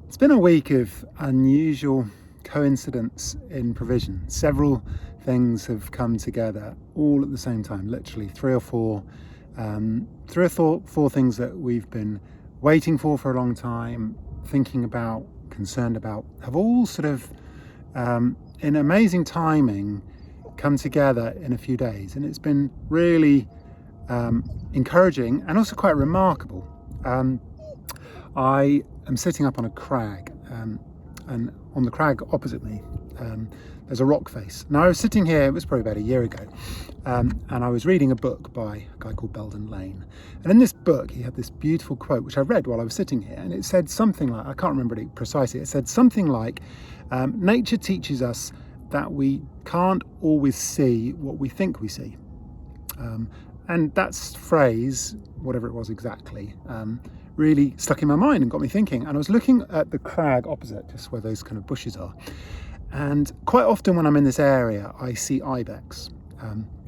It's been a week of unusual coincidence in provision. Several things have come together all at the same time, literally three or four things that we've been waiting for a long time, thinking about, concerned about, have all sort of, in amazing timing, come together in a few days. And it's been really encouraging and also quite remarkable. I am sitting up on a crag, and on the crag opposite me there's a rock face. Now I was sitting here, it was probably about a year ago, and I was reading a book by a guy called Belden Lane, and in this book he had this beautiful quote which I read while I was sitting here, and it said something like, I can't remember it precisely, it said something like, nature teaches us that we can't always see what we think we see. And that phrase, whatever it was exactly, really stuck in my mind and got me thinking. And I was looking at the crag opposite, just where those kind of bushes are. And quite often when I'm in this area, I see Ibex.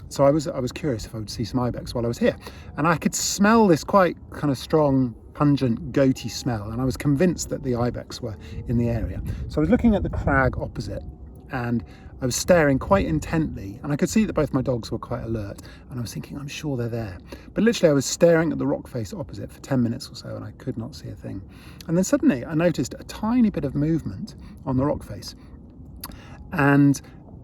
So I was curious if I would see some Ibex while I was here. And I could smell this quite kind of strong, pungent, goaty smell. And I was convinced that the Ibex were in the area. So I was looking at the crag opposite, and I was staring quite intently, and I could see that both my dogs were quite alert, and I was thinking, I'm sure they're there. But literally I was staring at the rock face opposite for 10 minutes or so, and I could not see a thing. And then suddenly I noticed a tiny bit of movement on the rock face, and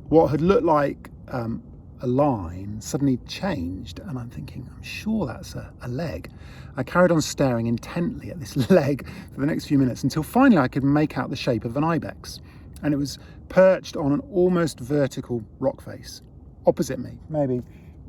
what had looked like a line suddenly changed, and I'm thinking, I'm sure that's a leg. I carried on staring intently at this leg for the next few minutes until finally I could make out the shape of an Ibex. And it was perched on an almost vertical rock face opposite me, maybe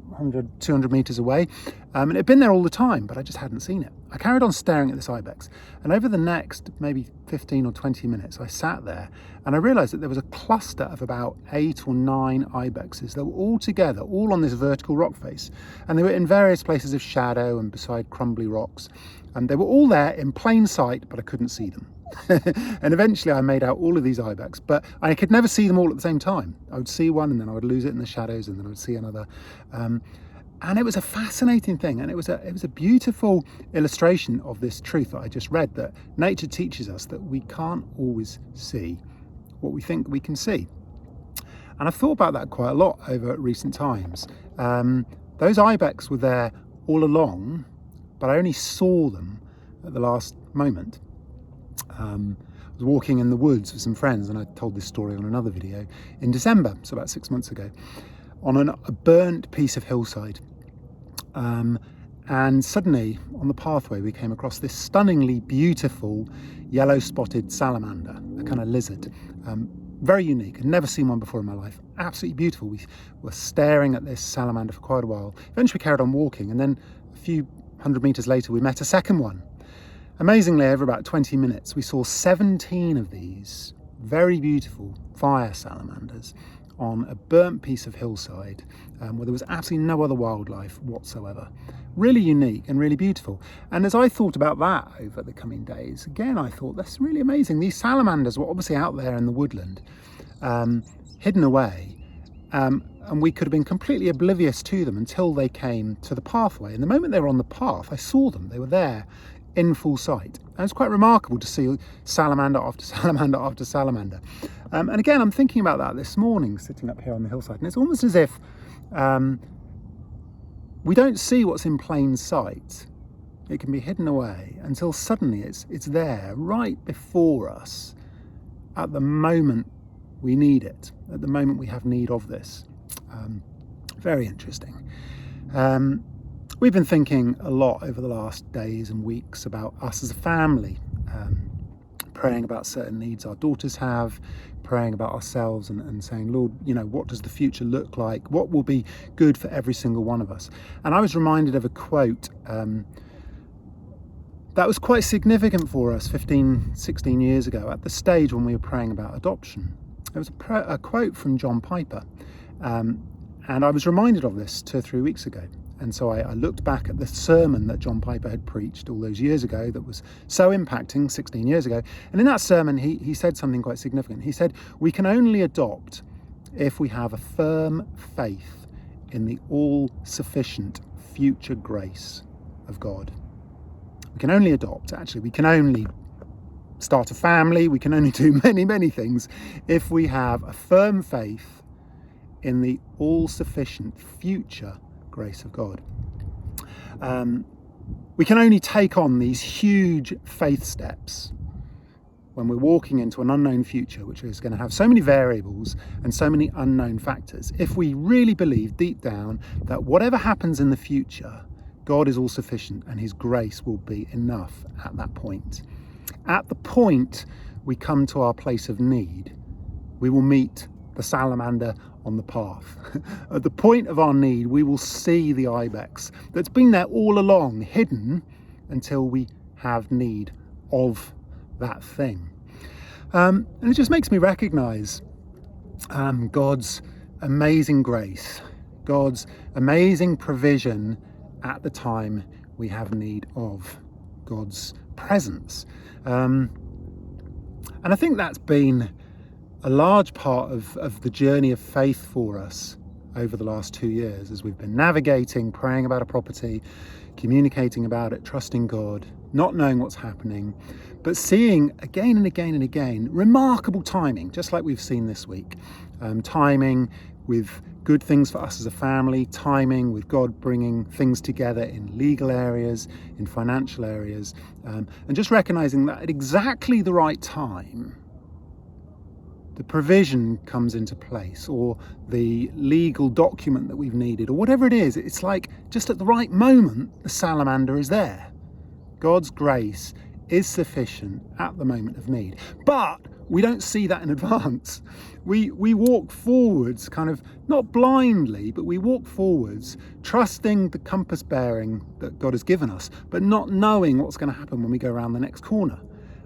100, 200 meters away. And it had been there all the time, but I just hadn't seen it. I carried on staring at this Ibex. And over the next maybe 15 or 20 minutes, I sat there and I realized that there was a cluster of about 8 or 9 Ibexes that were all together, all on this vertical rock face. And they were in various places of shadow and beside crumbly rocks. And they were all there in plain sight, but I couldn't see them. And eventually I made out all of these Ibex, but I could never see them all at the same time. I would see one and then I would lose it in the shadows, and then I would see another. And it was a fascinating thing, and it was a beautiful illustration of this truth that I just read, that nature teaches us that we can't always see what we think we can see. And I've thought about that quite a lot over recent times. Those Ibex were there all along, but I only saw them at the last moment. I was walking in the woods with some friends, and I told this story on another video in December, so about 6 months ago, on a burnt piece of hillside. And suddenly on the pathway we came across this stunningly beautiful yellow spotted salamander, a kind of lizard. Very unique. I'd never seen one before in my life. Absolutely beautiful. We were staring at this salamander for quite a while. Eventually we carried on walking, and then a few hundred meters later we met a second one. Amazingly, over about 20 minutes, we saw 17 of these very beautiful fire salamanders on a burnt piece of hillside where there was absolutely no other wildlife whatsoever. Really unique and really beautiful. And as I thought about that over the coming days, again, I thought, that's really amazing. These salamanders were obviously out there in the woodland, hidden away, and we could have been completely oblivious to them until they came to the pathway. And the moment they were on the path, I saw them. They were there in full sight. And it's quite remarkable to see salamander after salamander after salamander. And again, I'm thinking about that this morning, sitting up here on the hillside, and it's almost as if we don't see what's in plain sight. It can be hidden away until suddenly it's there right before us at the moment we need it, at the moment we have need of this. Very interesting. We've been thinking a lot over the last days and weeks about us as a family, praying about certain needs our daughters have, praying about ourselves and saying, Lord, what does the future look like? What will be good for every single one of us? And I was reminded of a quote that was quite significant for us 15, 16 years ago at the stage when we were praying about adoption. It was a quote from John Piper, and I was reminded of this 2 or 3 weeks ago. And so I looked back at the sermon that John Piper had preached all those years ago that was so impacting 16 years ago. And in that sermon, he said something quite significant. He said, we can only adopt if we have a firm faith in the all-sufficient future grace of God. We can only adopt, actually, we can only start a family, we can only do many, many things if we have a firm faith in the all-sufficient future grace of God. We can only take on these huge faith steps when we're walking into an unknown future, which is going to have so many variables and so many unknown factors, if we really believe deep down that whatever happens in the future, God is all sufficient and his grace will be enough at that point. At the point we come to our place of need, we will meet the salamander on the path. At the point of our need, we will see the Ibex that's been there all along, hidden until we have need of that thing. And it just makes me recognise God's amazing grace, God's amazing provision at the time we have need of God's presence. And I think that's been a large part of the journey of faith for us over the last 2 years, as we've been navigating, praying about a property, communicating about it, trusting God, not knowing what's happening, but seeing again and again and again remarkable timing, just like we've seen this week. Timing with good things for us as a family, timing with God bringing things together in legal areas, in financial areas, and just recognizing that at exactly the right time, the provision comes into place, or the legal document that we've needed, or whatever it is. It's like just at the right moment, the salamander is there. God's grace is sufficient at the moment of need. But we don't see that in advance. We walk forwards, kind of not blindly, but we walk forwards, trusting the compass bearing that God has given us, but not knowing what's going to happen when we go around the next corner.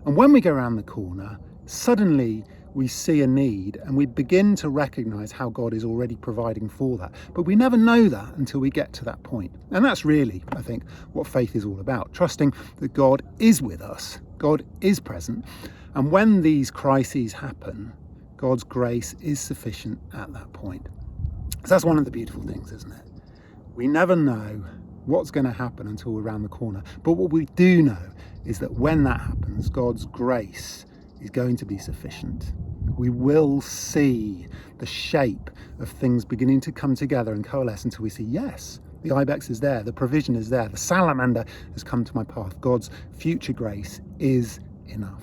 And when we go around the corner, suddenly we see a need and we begin to recognize how God is already providing for that. But we never know that until we get to that point. And that's really, I think, what faith is all about. Trusting that God is with us, God is present. And when these crises happen, God's grace is sufficient at that point. So that's one of the beautiful things, isn't it? We never know what's going to happen until we're around the corner. But what we do know is that when that happens, God's grace is going to be sufficient. We will see the shape of things beginning to come together and coalesce until we see, yes, the Ibex is there, the provision is there, the salamander has come to my path. God's future grace is enough.